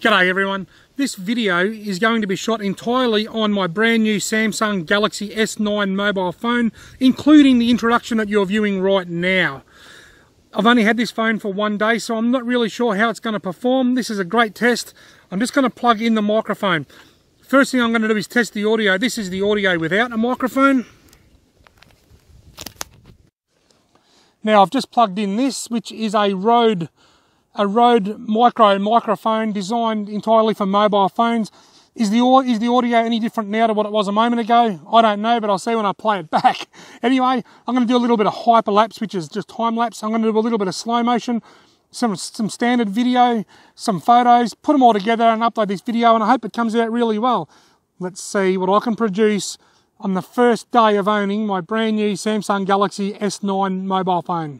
G'day everyone, this video is going to be shot entirely on my brand new Samsung Galaxy S9 mobile phone, including the introduction that you're viewing right now. I've only had this phone for one day, so I'm not really sure how it's going to perform. This is a great test. I'm just going to plug in the microphone. First thing I'm going to do is test the audio. This is the audio without a microphone. Now I've just plugged in this, which is a Rode microphone designed entirely for mobile phones. Is the audio any different now to what it was a moment ago? I don't know, but I'll see when I play it back. Anyway, I'm going to do a little bit of hyperlapse, which is just time lapse. I'm going to do a little bit of slow motion, some standard video, some photos, put them all together and upload this video, and I hope it comes out really well. Let's see what I can produce on the first day of owning my brand new Samsung Galaxy S9 mobile phone.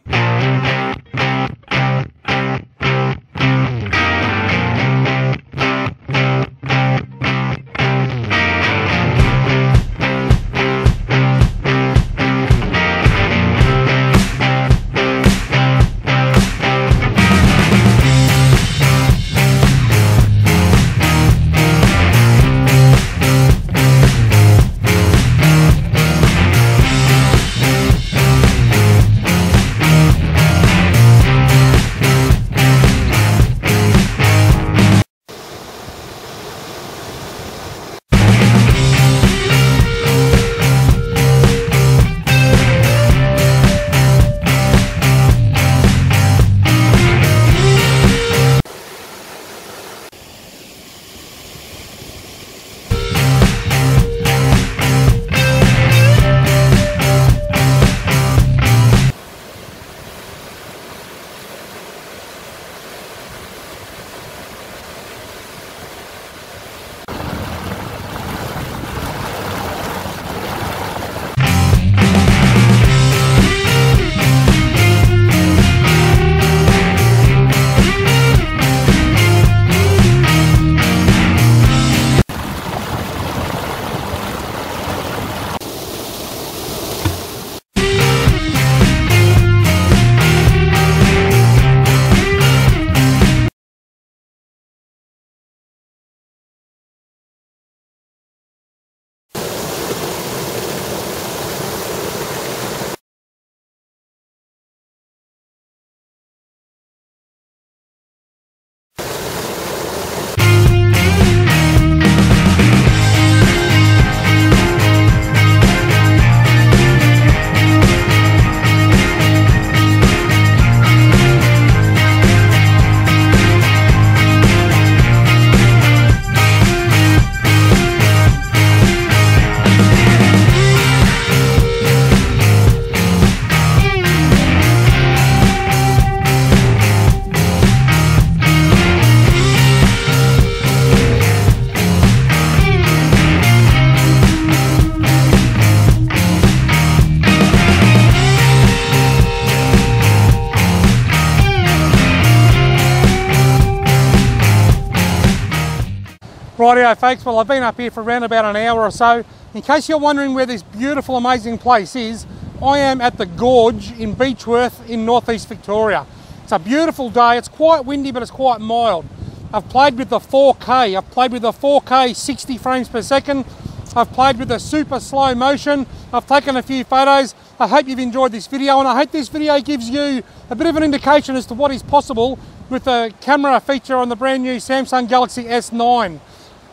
Rightio folks, well I've been up here for around about an hour or so. In case you're wondering where this beautiful amazing place is, I am at the Gorge in Beechworth in northeast Victoria. It's a beautiful day, it's quite windy but it's quite mild. I've played with the 4K, I've played with the 4K 60 frames per second, I've played with the super slow motion, I've taken a few photos. I hope you've enjoyed this video, and I hope this video gives you a bit of an indication as to what is possible with the camera feature on the brand new Samsung Galaxy S9.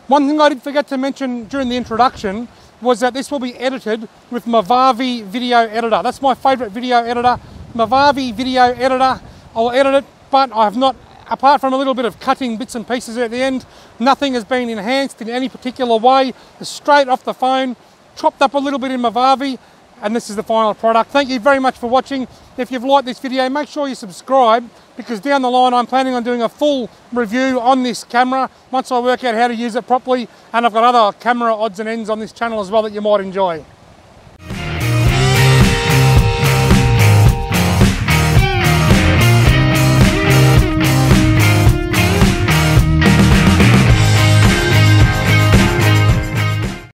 One thing I did forget to mention during the introduction was that this will be edited with Movavi Video Editor. That's my favourite video editor, Movavi Video Editor. I'll edit it, but I have not, apart from a little bit of cutting bits and pieces at the end, nothing has been enhanced in any particular way. It's straight off the phone, chopped up a little bit in Movavi, and this is the final product. Thank you very much for watching. If you've liked this video, make sure you subscribe, because down the line I'm planning on doing a full review on this camera once I work out how to use it properly, and I've got other camera odds and ends on this channel as well that you might enjoy.